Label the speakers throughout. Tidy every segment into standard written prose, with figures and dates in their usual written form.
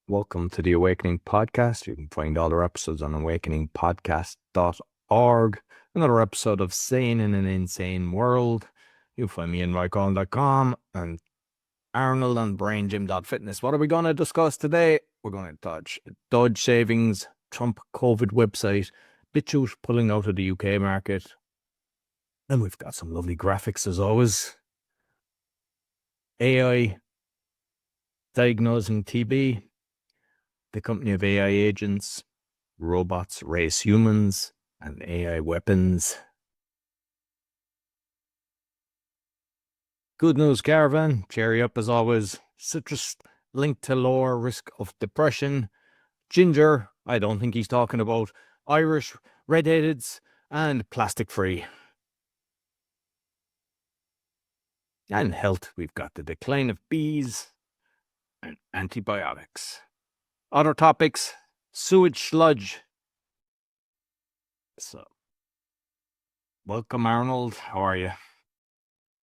Speaker 1: Welcome to the Awakening Podcast. You can find all our episodes on awakeningpodcast.org. Another episode of Sane in an Insane World. You'll find me in mycall.com and Arnold on braingym.fitness. What are we going to discuss today? We're going to touch DOGE Savings, Trump COVID website, Bitchute pulling out of the UK market. And we've got some lovely graphics as always. AI, diagnosing TB, the company of AI agents, robots race humans, and AI weapons. Good news caravan, cherry up as always. Citrus linked to lower risk of depression. Ginger, I don't think he's talking about. Irish redheadeds and plastic free. And health, we've got the decline of bees and antibiotics. Other topics, sewage sludge. So, welcome Arnold, how are you?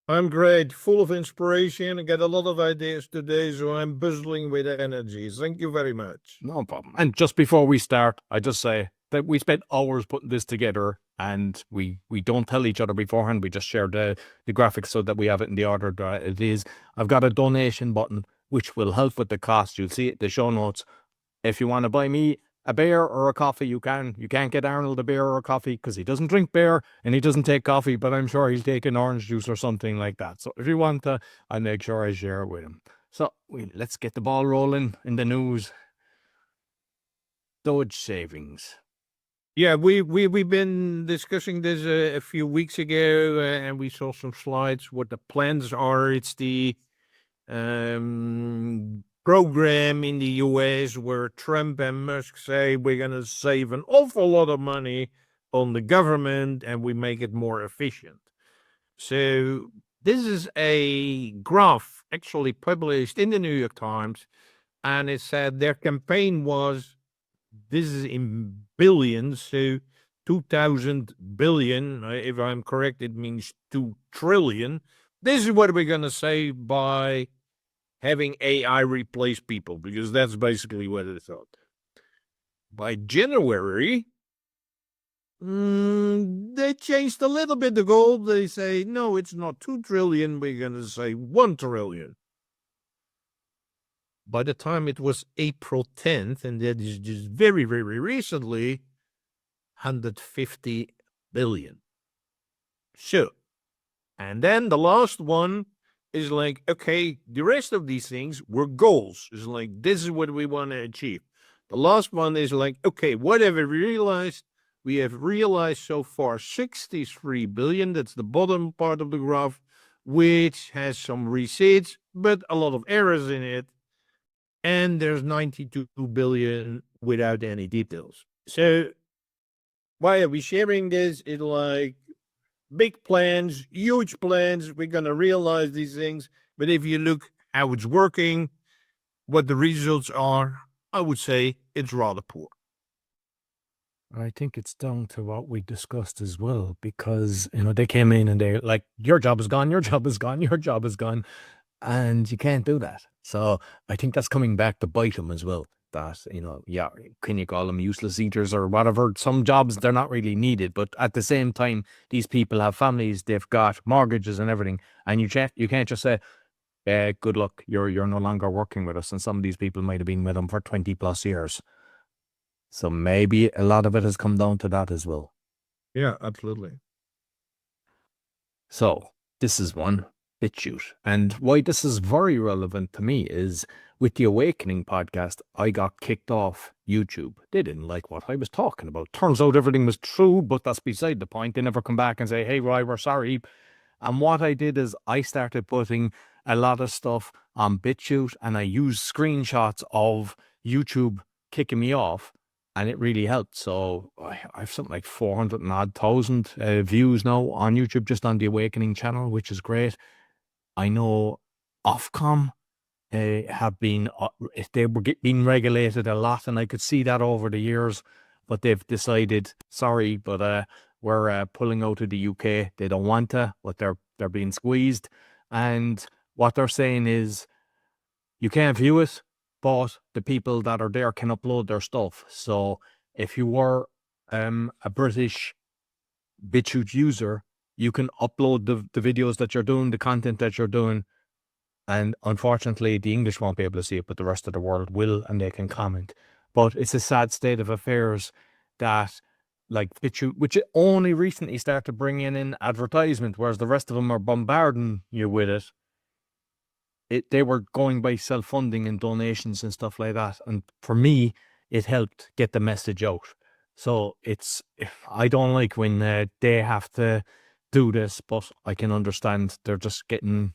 Speaker 2: I'm great, full of inspiration. I get a lot of ideas today, so I'm buzzing with energy. Thank you very much.
Speaker 1: No problem. And just before we start, I just say that we spent hours putting this together, and we don't tell each other beforehand. We just share the graphics so that we have it in the order that it is. I've got a donation button, which will help with the cost. You'll see it in the show notes. If you want to buy me a beer or a coffee, you can. You can't get Arnold a beer or a coffee because he doesn't drink beer and he doesn't take coffee, but I'm sure he'll take an orange juice or something like that. So if you want to, I'll make sure I share it with him. So let's get the ball rolling in the news. DOGE Savings.
Speaker 2: Yeah, we've been discussing this a few weeks ago, and we saw some slides. What the plans are? It's the program in the US where Trump and Musk say we're going to save an awful lot of money on the government and we make it more efficient. So this is a graph actually published in the New York Times, and it said their campaign was, this is in billions, so 2,000 billion, if I'm correct, it means 2 trillion. This is what we're going to save by having AI replace people, because that's basically what it thought. By January, they changed a little bit the goal. They say, no, it's not 2 trillion. We're going to say 1 trillion. By the time it was April 10th, and that is just very, very recently, 150 billion. So, and then the last one is like, okay, the rest of these things were goals. It's like, this is what we want to achieve. The last one is like, okay, what have we realized? We have realized so far 63 billion. That's the bottom part of the graph, which has some receipts, but a lot of errors in it. And there's 92 billion without any details. So why are we sharing this? It's like big plans, huge plans. We're going to realize these things. But if you look how it's working, what the results are, I would say it's rather poor.
Speaker 1: I think it's down to what we discussed as well, because, they came in and they're like, your job is gone, your job is gone, your job is gone. And you can't do that. So I think that's coming back to bite them as well. That, can you call them useless eaters or whatever? Some jobs, they're not really needed. But at the same time, these people have families, they've got mortgages and everything. And you can't just say, good luck, you're no longer working with us. And some of these people might have been with them for 20 plus years. So maybe a lot of it has come down to that as well.
Speaker 2: Yeah, absolutely.
Speaker 1: So this is one. Bitchute. And why this is very relevant to me is with the Awakening podcast, I got kicked off YouTube. They didn't like what I was talking about. Turns out everything was true, but that's beside the point. They never come back and say, hey, Roy, we're sorry. And what I did is I started putting a lot of stuff on Bitchute, and I used screenshots of YouTube kicking me off, and it really helped. So I have something like 400 and odd thousand views now on YouTube, just on the Awakening channel, which is great. I know Ofcom have been, they were being regulated a lot, and I could see that over the years, but they've decided, sorry, but we're pulling out of the UK. They don't want to, but they're being squeezed. And what they're saying is, you can't view it, but the people that are there can upload their stuff. So if you were a British Bitchute user, you can upload the videos that you're doing, the content that you're doing, and unfortunately the English won't be able to see it, but the rest of the world will, and they can comment. But it's a sad state of affairs that, like Bitchute, which only recently started bringing in advertisement, whereas the rest of them are bombarding you with it. They were going by self-funding and donations and stuff like that. And for me, it helped get the message out. So I don't like when they have to do this, but I can understand they're just getting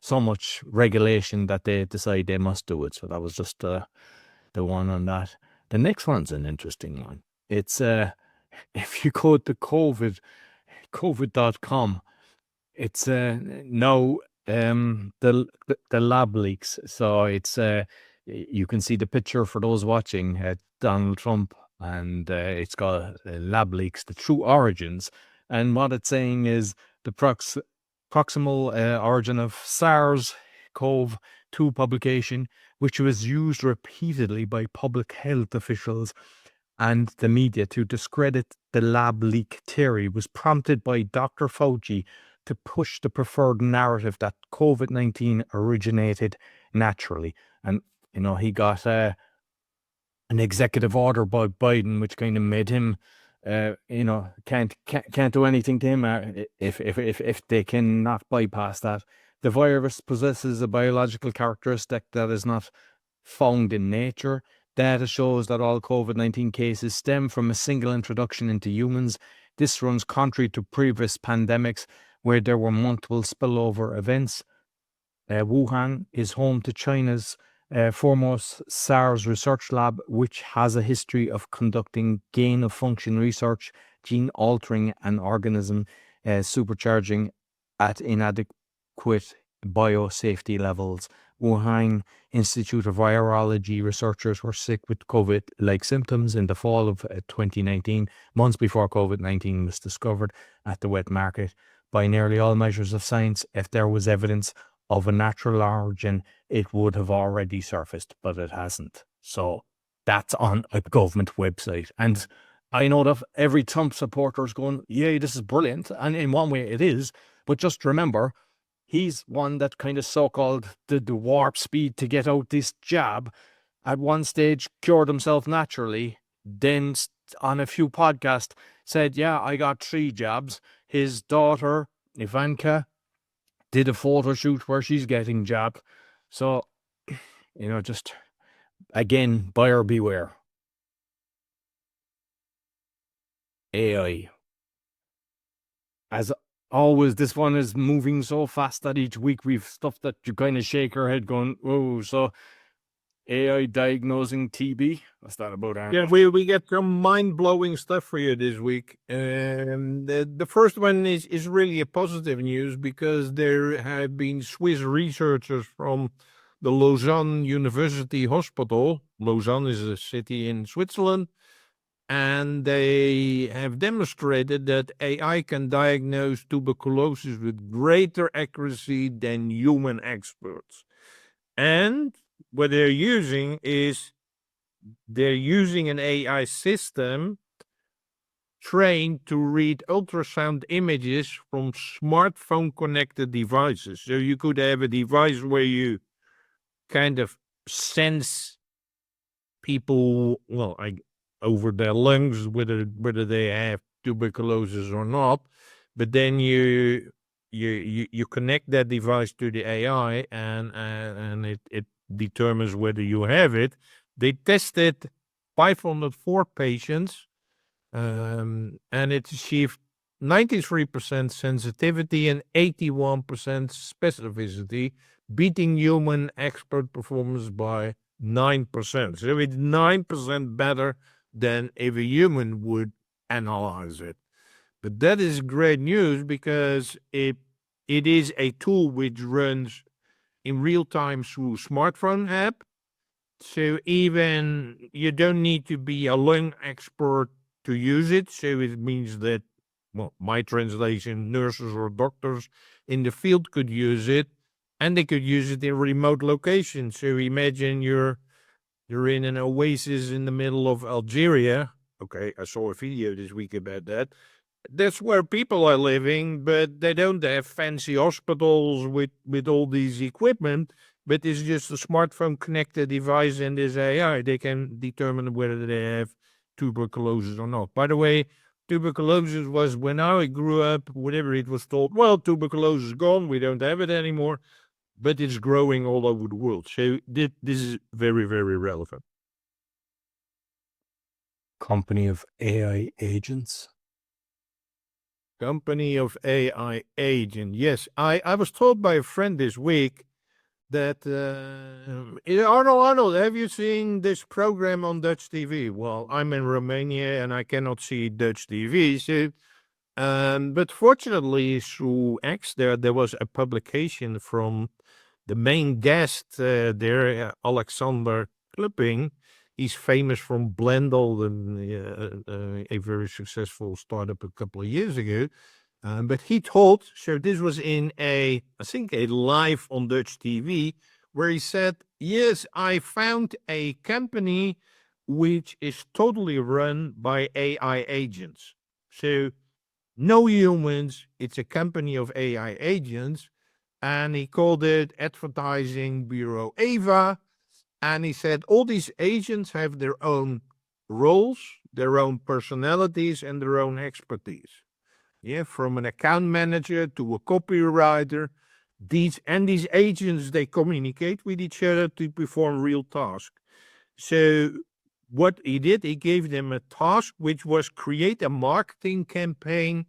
Speaker 1: so much regulation that they decide they must do it. So that was just the one on that. The next one's an interesting one. It's if you go to covid.com, it's now the lab leaks. So it's you can see the picture for those watching, Donald Trump, and it's got lab leaks, the true origins. And what it's saying is the proximal origin of SARS-CoV-2 publication, which was used repeatedly by public health officials and the media to discredit the lab leak theory, was prompted by Dr. Fauci to push the preferred narrative that COVID-19 originated naturally. And, he got an executive order by Biden, which kind of made him, can't do anything to him if they cannot bypass that. The virus possesses a biological characteristic that is not found in nature. Data shows that all COVID-19 cases stem from a single introduction into humans. This runs contrary to previous pandemics where there were multiple spillover events. Wuhan is home to China's foremost SARS research lab, which has a history of conducting gain-of-function research, gene-altering an organism, supercharging at inadequate biosafety levels. Wuhan Institute of Virology researchers were sick with COVID-like symptoms in the fall of 2019, months before COVID-19 was discovered at the wet market. By nearly all measures of science, if there was evidence of a natural origin, it would have already surfaced, but it hasn't. So that's on a government website. And I know that every Trump supporter is going, yeah, this is brilliant. And in one way it is. But just remember, he's one that kind of so-called did the warp speed to get out this jab. At one stage, cured himself naturally. Then on a few podcasts said, yeah, I got 3 jabs. His daughter, Ivanka, did a photo shoot where she's getting jabbed. So, just, again, buyer beware. AI. As always, this one is moving so fast that each week we've stuff that you kind of shake your head going, whoa. So AI diagnosing TB. What's that about, Aaron?
Speaker 2: Yeah, we get some mind-blowing stuff for you this week. The first one is really a positive news because there have been Swiss researchers from the Lausanne University Hospital. Lausanne is a city in Switzerland. And they have demonstrated that AI can diagnose tuberculosis with greater accuracy than human experts. And what they're using is an AI system trained to read ultrasound images from smartphone connected devices. So you could have a device where you kind of sense people, over their lungs, whether they have tuberculosis or not, but then you connect that device to the AI and it determines whether you have it. They tested 504 patients, and it achieved 93% sensitivity and 81% specificity, beating human expert performance by 9%. So it's 9% better than if a human would analyze it. But that is great news because it is a tool which runs in real time through smartphone app. So even you don't need to be a lung expert to use it. So it means that, my translation, nurses or doctors in the field could use it, and they could use it in remote locations. So imagine you're They're in an oasis in the middle of Algeria. Okay, I saw a video this week about that. That's where people are living, but they don't have fancy hospitals with all these equipment, but it's just a smartphone connected device and this AI. They can determine whether they have tuberculosis or not. By the way, tuberculosis was when I grew up, whatever it was told, well, tuberculosis is gone, we don't have it anymore, but it's growing all over the world. So this is very, very relevant.
Speaker 1: Company of AI agents.
Speaker 2: Company of AI agent. Yes, I was told by a friend this week that Arnold, have you seen this program on Dutch TV? Well, I'm in Romania and I cannot see Dutch TV. So, but fortunately, through X, there was a publication from the main guest there, Alexander Klupping. He's famous from Blendel, and a very successful startup a couple of years ago. But he told, so this was in I think a live on Dutch TV, where he said, yes, I found a company which is totally run by AI agents. So no humans, it's a company of AI agents. And he called it Advertising Bureau Ava. And he said all these agents have their own roles, their own personalities, and their own expertise. Yeah, from an account manager to a copywriter. These agents, they communicate with each other to perform real tasks. So what he did, he gave them a task, which was create a marketing campaign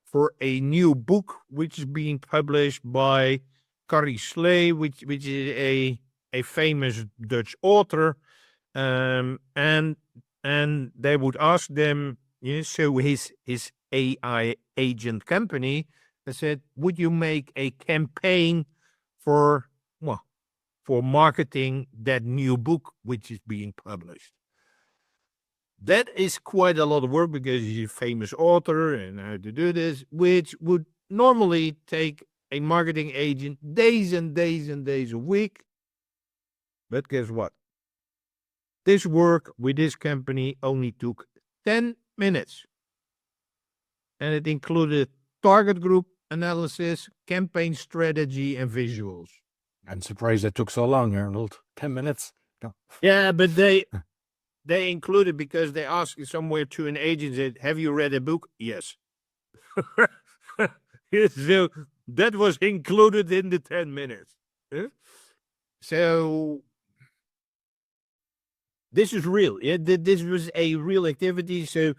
Speaker 2: for a new book, which is being published by Carrie Slay, which is a famous Dutch author. And they would ask them, so his AI agent company, they said, would you make a campaign for marketing that new book which is being published? That is quite a lot of work because he's a famous author and how to do this, which would normally take a marketing agent days and days and days a week. But guess what? This work with this company only took 10 minutes. And it included target group analysis, campaign strategy, and visuals.
Speaker 1: I'm surprised it took so long, Arnold. 10 minutes? No.
Speaker 2: Yeah, but they included because they asked you somewhere to an agent, said, have you read a book? Yes. So that was included in the 10 minutes. So this is real. This was a real activity. So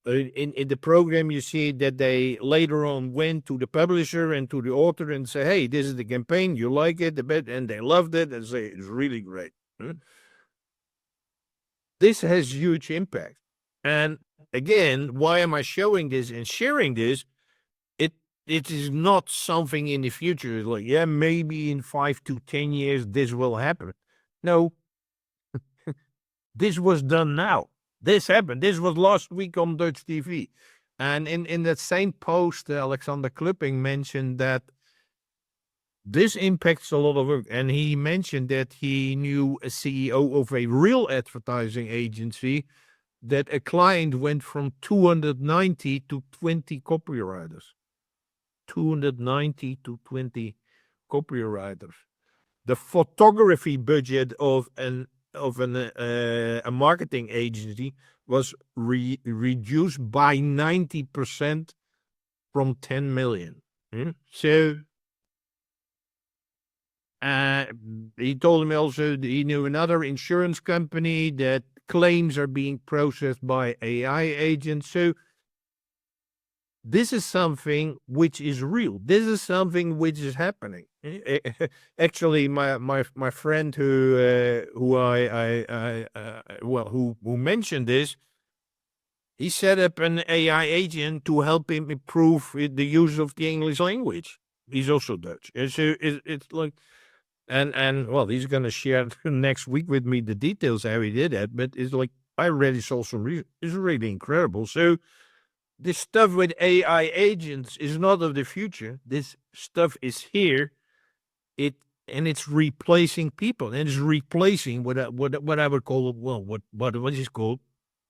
Speaker 2: in the program, you see that they later on went to the publisher and to the author and say, hey, this is the campaign. You like it a bit. And they loved it and say, it's really great. This has huge impact. And again, why am I showing this and sharing this? It is not something in the future. It's like, yeah, maybe in 5 to 10 years, this will happen. No, this was done now. This happened. This was last week on Dutch TV. And in that same post, Alexander Klupping mentioned that this impacts a lot of work. And he mentioned that he knew a CEO of a real advertising agency that a client went from 290 to 20 copywriters. 290 to 20 copywriters. The photography budget of a marketing agency was reduced by 90% from 10 million. So he told me also that he knew another insurance company that claims are being processed by AI agents. So this is something which is real. This is something which is happening. Actually, my friend who mentioned this, he set up an AI agent to help him improve the use of the English language. He's also Dutch, and so it's like, and well, he's gonna share next week with me the details how he did that. But it's like I already saw some. It's really incredible. So this stuff with AI agents is not of the future. This stuff is here. It and it's replacing people, and it's replacing what I would call, what is called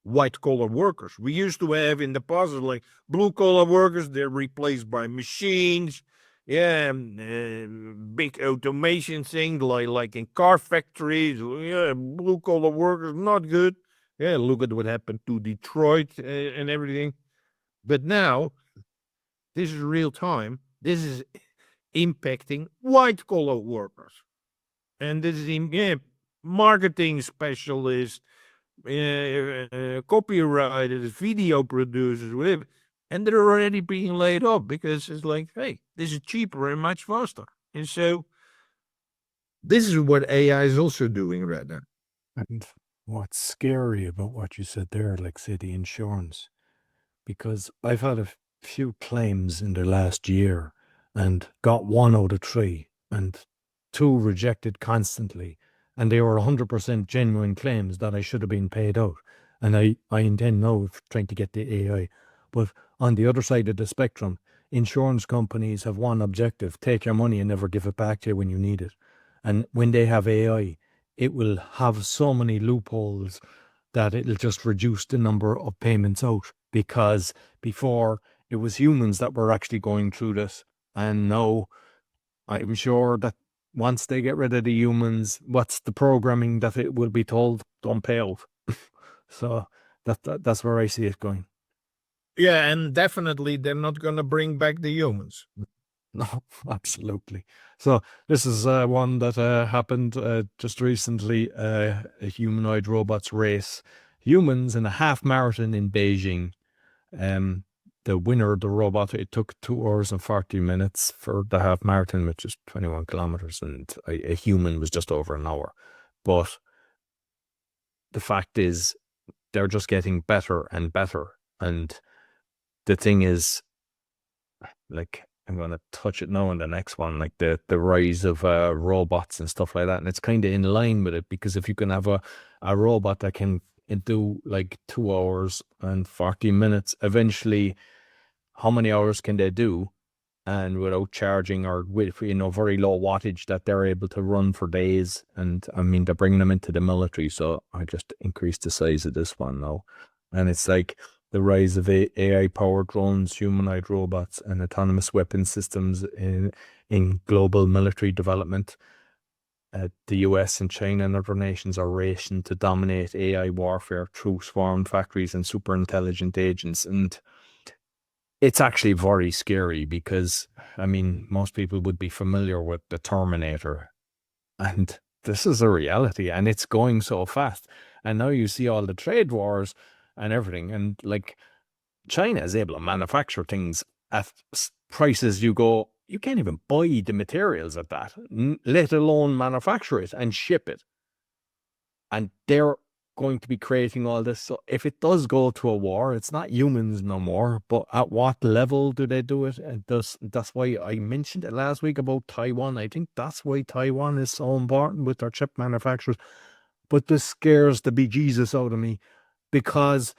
Speaker 2: white collar workers. We used to have in the past like blue collar workers. They're replaced by machines. Yeah, big automation thing like in car factories. Yeah, blue collar workers not good. Yeah, look at what happened to Detroit and everything. But now this is real time. This is impacting white collar workers, and this is marketing specialists, copywriters, video producers, whatever, and they're already being laid off because it's like, hey, this is cheaper and much faster. And so this is what AI is also doing right now.
Speaker 1: And what's scary about what you said there, like say the insurance, because I've had a few claims in the last year and got 1 out of 3 and 2 rejected constantly. And they were 100% genuine claims that I should have been paid out. And I intend now trying to get the AI. But on the other side of the spectrum, insurance companies have one objective: take your money and never give it back to you when you need it. And when they have AI, it will have so many loopholes that it'll just reduce the number of payments out, because before it was humans that were actually going through this. And now I'm sure that once they get rid of the humans, what's the programming that it will be told? Don't pay out. So that's where I see it going.
Speaker 2: Yeah, and definitely they're not going to bring back the humans.
Speaker 1: No, absolutely. So this is one that happened just recently, a humanoid robots race. Humans in a half marathon in Beijing. The winner, the robot, it took 2 hours and 40 minutes for the half marathon, which is 21 kilometers, and a human was just over an hour. But the fact is, they're just getting better and better. And the thing is, like, I'm going to touch it now in the next one, like the rise of robots and stuff like that. And it's kind of in line with it, because if you can have a robot that can do like 2 hours and 40 minutes, eventually, how many hours can they do? And without charging, or with, very low wattage, that they're able to run for days. And I mean, they're bringing them into the military. So I just increased the size of this one now. And it's like the rise of AI-powered drones, humanoid robots, and autonomous weapon systems in global military development. The US and China and other nations are racing to dominate AI warfare through swarm factories and super intelligent agents. And it's actually very scary, because, I mean, most people would be familiar with the Terminator, and this is a reality, and it's going so fast. And now you see all the trade wars and everything, and like China is able to manufacture things at prices you can't even buy the materials at that, let alone manufacture it and ship it. And they're going to be creating all this. So if it does go to a war, it's not humans no more, but at what level do they do it? And that's why I mentioned it last week about Taiwan. I think that's why Taiwan is so important with their chip manufacturers. But this scares the bejesus out of me, because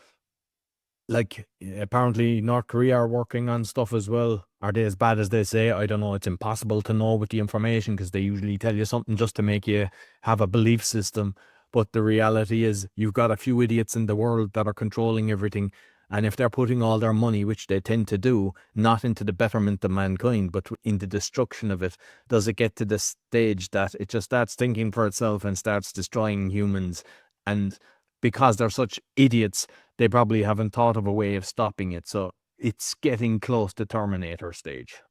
Speaker 1: like apparently North Korea are working on stuff as well. Are they as bad as they say? I don't know. It's impossible to know with the information, because they usually tell you something just to make you have a belief system. But the reality is, you've got a few idiots in the world that are controlling everything. And if they're putting all their money, which they tend to do, not into the betterment of mankind, but in the destruction of it, does it get to the stage that it just starts thinking for itself and starts destroying humans? And because they're such idiots, they probably haven't thought of a way of stopping it. So it's getting close to Terminator stage.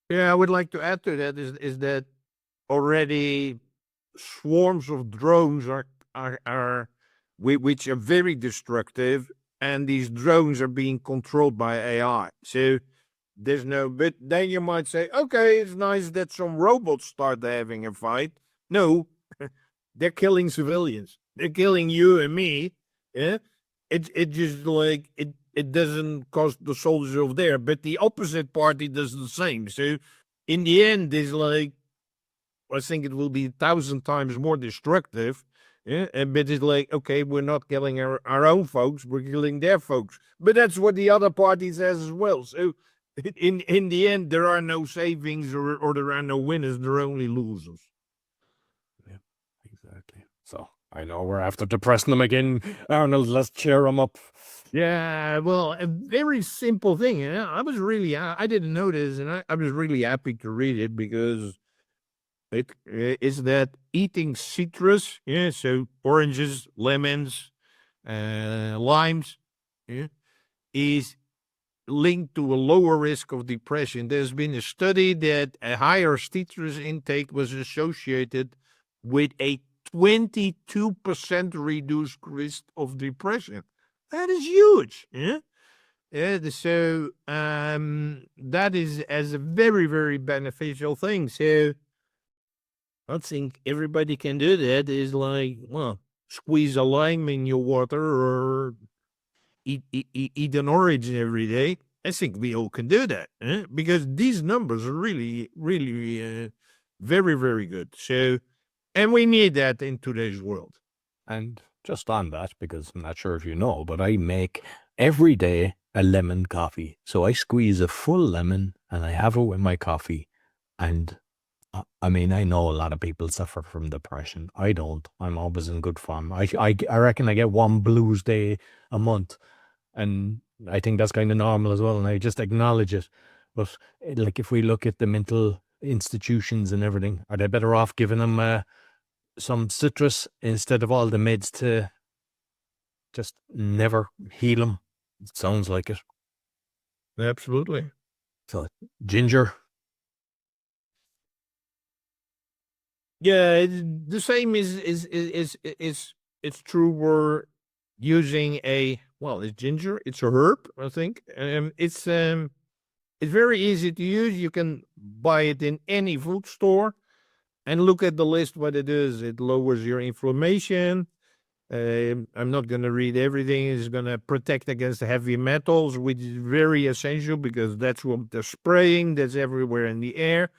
Speaker 2: Yeah, I would like to add to that is that already swarms of drones are which are very destructive, and these drones are being controlled by AI. So there's no, but then you might say, okay, it's nice that some robots start having a fight. No, they're killing civilians. They're killing you and me. Yeah, it just like it doesn't cost the soldiers over there, but the opposite party does the same. So in the end, it's like, I think it will be 1,000 times more destructive. Yeah, but it's like, okay, we're not killing our own folks, we're killing their folks. But that's what the other party says as well. So in the end, there are no savings or there are no winners. There are only losers.
Speaker 1: Yeah, exactly. So I know we're after depressing them again. Arnold, let's cheer them up.
Speaker 2: Yeah, well, a very simple thing. I was really, I didn't know this, and I was really happy to read it because it is that eating citrus, yeah, so oranges, lemons, limes, yeah, is linked to a lower risk of depression. There's been a study that a higher citrus intake was associated with a 22% reduced risk of depression. That is huge. Yeah. Yeah. So that is as a very, very beneficial thing. So I think everybody can do that. Is like, well, squeeze a lime in your water or eat an orange every day. I think we all can do that, because these numbers are really, really very, very good. So, and we need that in today's world.
Speaker 1: And just on that, because I'm not sure if you know, but I make every day a lemon coffee. So I squeeze a full lemon and I have it with my coffee. And I mean, I know a lot of people suffer from depression. I don't. I'm always in good form. I reckon I get one blues day a month. And I think that's kind of normal as well. And I just acknowledge it. But like, if we look at the mental institutions and everything, are they better off giving them some citrus instead of all the meds to just never heal them? It sounds like it.
Speaker 2: Absolutely.
Speaker 1: So ginger.
Speaker 2: Yeah, the same is it's true. We're using it's ginger. It's a herb, I think. It's very easy to use. You can buy it in any food store and look at the list. What it is, it lowers your inflammation. I'm not going to read everything. It's going to protect against heavy metals, which is very essential because that's what they're spraying. That's everywhere in the air.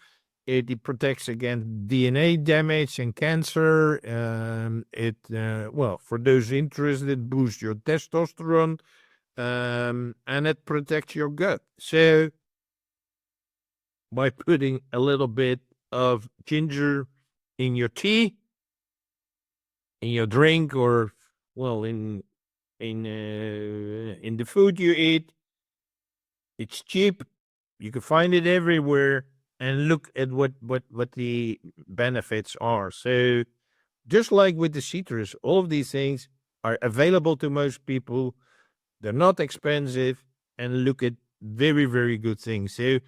Speaker 2: It protects against DNA damage and cancer. For those interested, boosts your testosterone, and it protects your gut. So by putting a little bit of ginger in your tea, in your drink, or in the food you eat, it's cheap. You can find it everywhere, and look at what the benefits are. So just like with the citrus, all of these things are available to most people. They're not expensive, and look at very, very good things. So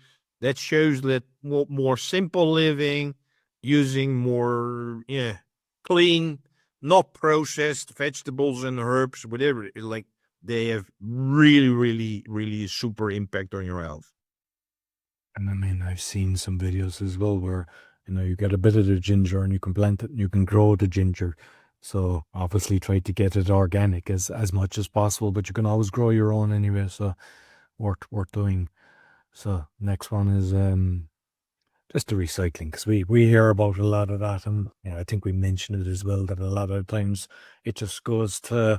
Speaker 2: that shows that more simple living, using more clean, not processed vegetables and herbs, whatever. Like, they have really, really, really super impact on your health.
Speaker 1: And I mean, I've seen some videos as well where, you get a bit of the ginger and you can plant it and you can grow the ginger. So obviously try to get it organic as much as possible, but you can always grow your own anyway. So worth doing. So next one is just the recycling, because we hear about a lot of that, and I think we mentioned it as well, that a lot of times it just goes to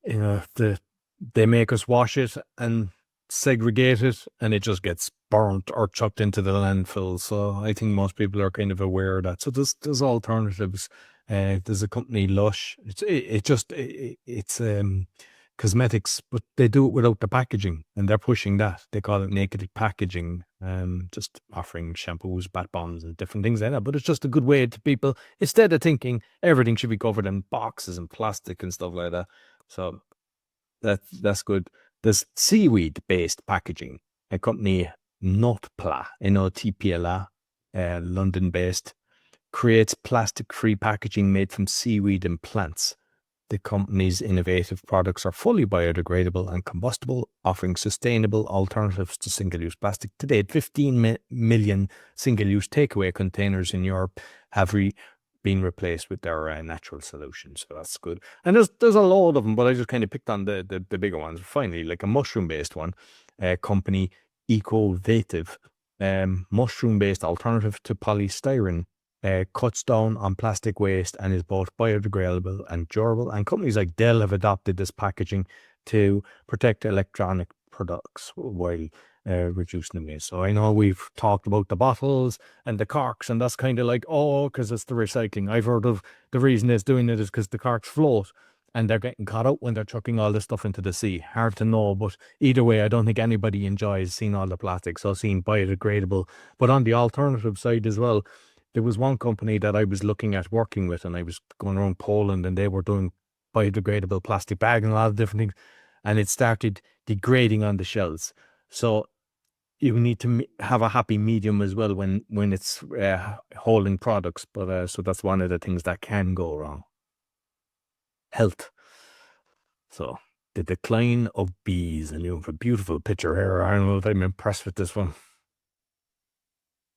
Speaker 1: they make us wash it and segregate it, and it just gets burnt or chucked into the landfill. So I think most people are kind of aware of that. So there's alternatives. There's a company, Lush. It's cosmetics, but they do it without the packaging, and they're pushing that. They call it naked packaging, just offering shampoos, bath bombs, and different things like that. But it's just a good way to people, instead of thinking everything should be covered in boxes and plastic and stuff like that. So that's good. There's seaweed-based packaging. A company, Notpla, Notpla, London-based, creates plastic-free packaging made from seaweed and plants. The company's innovative products are fully biodegradable and combustible, offering sustainable alternatives to single-use plastic. To date, 15 million single-use takeaway containers in Europe have been replaced with their natural solutions. So that's good. And there's a load of them, but I just kind of picked on the bigger ones. Finally, like a mushroom-based one, company Ecovative, mushroom-based alternative to polystyrene. Cuts down on plastic waste and is both biodegradable and durable. And companies like Dell have adopted this packaging to protect electronic products while reducing the waste. So I know we've talked about the bottles and the corks, and that's kind of like, oh, because it's the recycling. I've heard of the reason it's doing it is because the corks float and they're getting caught out when they're chucking all this stuff into the sea. Hard to know, but either way, I don't think anybody enjoys seeing all the plastic, so seeing biodegradable. But on the alternative side as well, there was one company that I was looking at working with, and I was going around Poland, and they were doing biodegradable plastic bag and a lot of different things, and it started degrading on the shelves. So you need to have a happy medium as well when it's holding products. But so that's one of the things that can go wrong. Health. So the decline of bees, and you have a beautiful picture here, Arnold. I'm impressed with this one.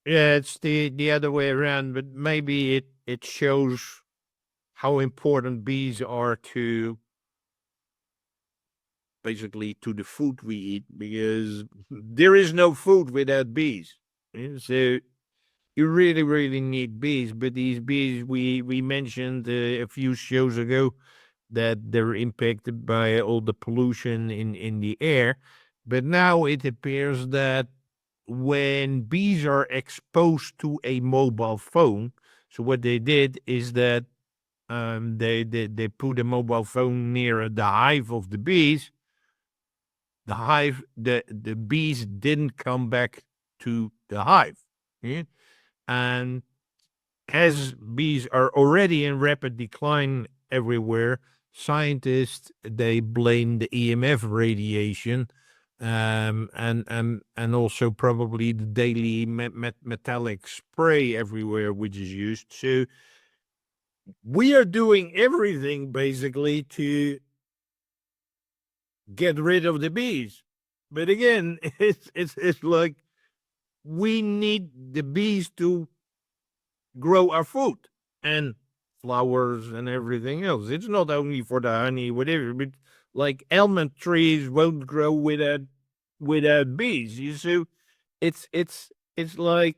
Speaker 2: Yeah, it's the other way around, but maybe it shows how important bees are to basically to the food we eat, because there is no food without bees. Yeah, so you really, really need bees. But these bees, we mentioned a few shows ago that they're impacted by all the pollution in the air. But now it appears that when bees are exposed to a mobile phone, so what they did is that they put a mobile phone near the hive of the bees. The hive, the bees didn't come back to the hive. Yeah? And as bees are already in rapid decline everywhere, scientists they blame the EMF radiation, and also probably the daily metallic spray everywhere which is used. So we are doing everything basically to get rid of the bees. But again, it's like we need the bees to grow our food and flowers and everything else. It's not only for the honey, whatever, but like almond trees won't grow without bees. You see, it's like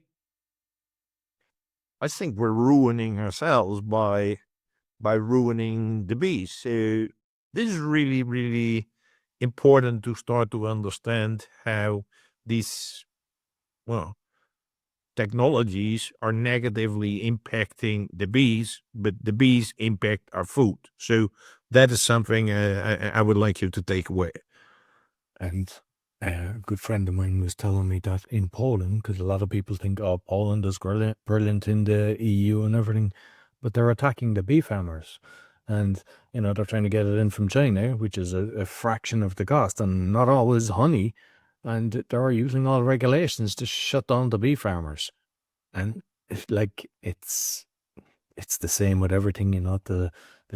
Speaker 2: I think we're ruining ourselves by ruining the bees. So this is really, really important to start to understand how these, well, technologies are negatively impacting the bees, but the bees impact our food. So that is something I would like you to take away.
Speaker 1: And a good friend of mine was telling me that in Poland, because a lot of people think, oh, Poland is brilliant in the EU and everything, but they're attacking the bee farmers. And, they're trying to get it in from China, which is a fraction of the cost and not always honey. And they're using all regulations to shut down the bee farmers. And it's the same with everything, the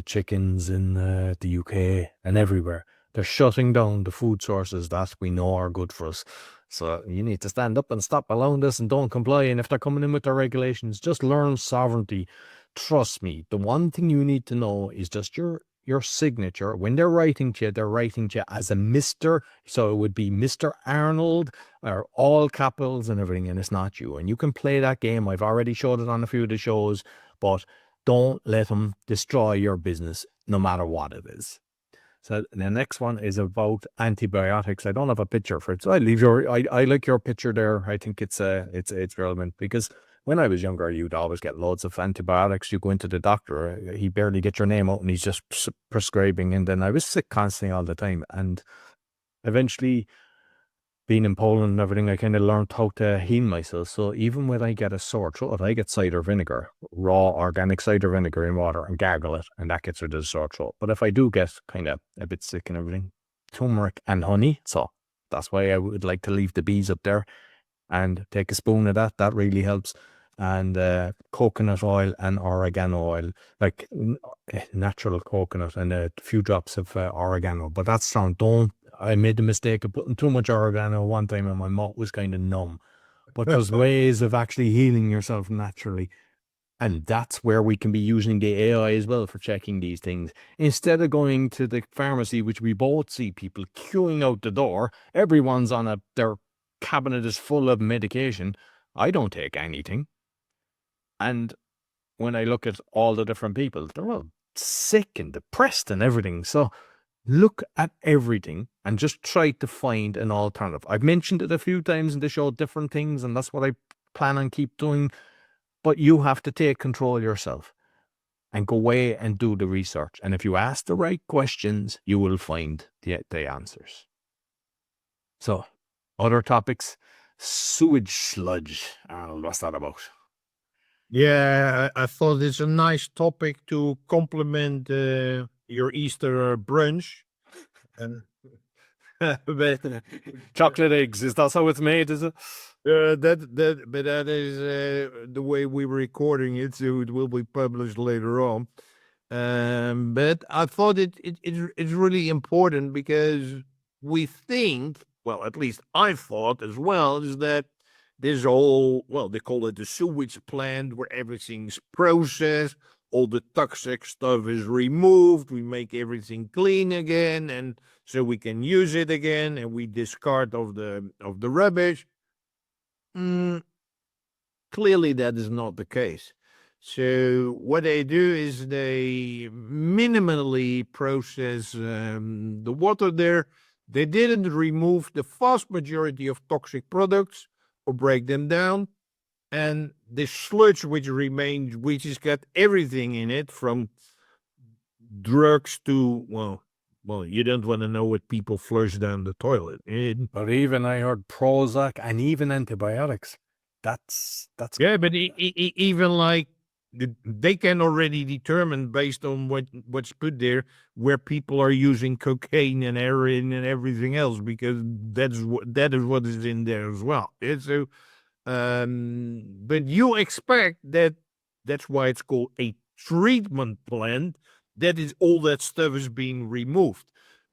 Speaker 1: chickens in the UK and everywhere. They're shutting down the food sources that we know are good for us. So you need to stand up and stop allowing this and don't comply. And if they're coming in with their regulations, just learn sovereignty. Trust me, the one thing you need to know is just your signature. When they're writing to you, they're writing to you as a Mr. So it would be Mr. Arnold or all capitals and everything, and it's not you. And you can play that game. I've already showed it on a few of the shows, but don't let them destroy your business, no matter what it is. So the next one is about antibiotics. I don't have a picture for it, so I like your picture there. I think it's relevant because when I was younger, you'd always get loads of antibiotics. You go into the doctor, he barely get your name out, and he's just prescribing. And then I was sick constantly all the time, and eventually, being in Poland and everything, I kind of learned how to heal myself. So even when I get a sore throat, I get cider vinegar, raw organic cider vinegar in water, and gargle it, and that gets rid of the sore throat. But if I do get kind of a bit sick and everything, turmeric and honey. So that's why I would like to leave the bees up there and take a spoon of that. That really helps. And coconut oil and oregano oil, like natural coconut, and a few drops of oregano. But that's strong. I made the mistake of putting too much oregano one time and my mouth was kind of numb. But there's ways of actually healing yourself naturally. And that's where we can be using the AI as well for checking these things. Instead of going to the pharmacy, which we both see people queuing out the door, everyone's on their cabinet is full of medication. I don't take anything. And when I look at all the different people, they're all sick and depressed and everything. So look at everything and just try to find an alternative. I've mentioned it a few times in the show, different things, and that's what I plan on keep doing. But you have to take control yourself and go away and do the research. And if you ask the right questions, you will find the answers. So, other topics, sewage sludge. Arnold, what's that about?
Speaker 2: Yeah, I thought it's a nice topic to complement your Easter brunch. But
Speaker 1: Chocolate eggs, is that how it's made, is it?
Speaker 2: that is the way we're recording it, so it will be published later on. But I thought it's really important because we think, well, at least I thought as well, is that this whole, well, they call it the sewage plant where everything's processed, all the toxic stuff is removed, we make everything clean again, and so we can use it again, and we discard of the rubbish. Clearly, that is not the case. So what they do is they minimally process the water there. They didn't remove the vast majority of toxic products or break them down. And the sludge which remains, which has got everything in it, from drugs to, well, you don't want to know what people flush down the toilet.
Speaker 1: But even I heard Prozac and even antibiotics. That's
Speaker 2: Yeah, but even like they can already determine based on what's put there where people are using cocaine and heroin and everything else, because that is what is in there as well. Yeah, so, but you expect that that's why it's called a treatment plant. That is all that stuff is being removed,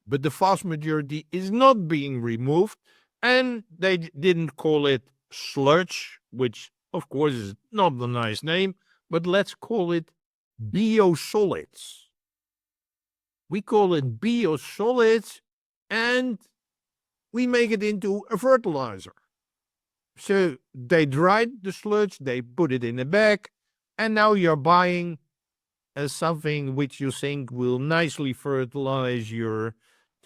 Speaker 2: but the vast majority is not being removed, and they didn't call it sludge, which of course is not a nice name, but let's call it biosolids. We call it biosolids, and we make it into a fertilizer. So they dried the sludge, they put it in a bag, and now you're buying something which you think will nicely fertilize your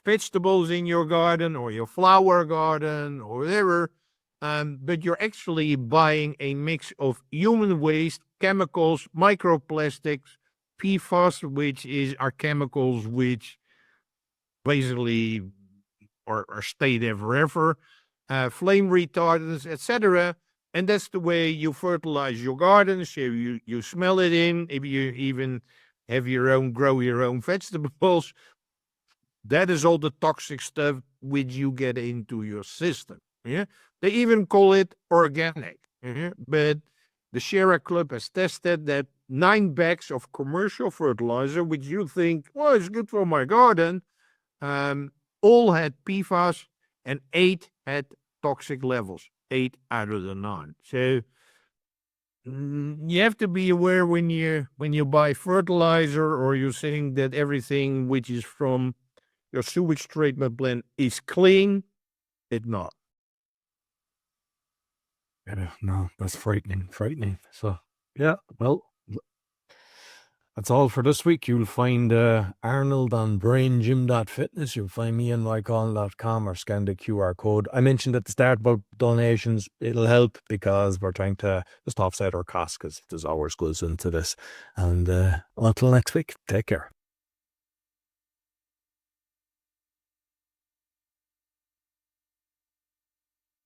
Speaker 2: vegetables in your garden or your flower garden or whatever. But you're actually buying a mix of human waste, chemicals, microplastics, PFAS, which are chemicals which basically or stay there forever, flame retardants, etc. And that's the way you fertilize your garden. So you smell it in. If you even grow your own vegetables, that is all the toxic stuff which you get into your system. Yeah, they even call it organic. But the Sierra Club has tested that 9 bags of commercial fertilizer, which you think, well, it's good for my garden, all had PFAS, and 8 had toxic levels. 8 out of the 9. So you have to be aware when you buy fertilizer, or you're saying that everything which is from your sewage treatment plant is clean. It's not.
Speaker 1: Yeah, no, that's frightening. So, yeah, well, that's all for this week. You'll find Arnold on braingym.fitness. You'll find me on mycall.com or scan the QR code. I mentioned at the start about donations. It'll help because we're trying to just offset our costs, because there's hours goes into this. And until next week, take care.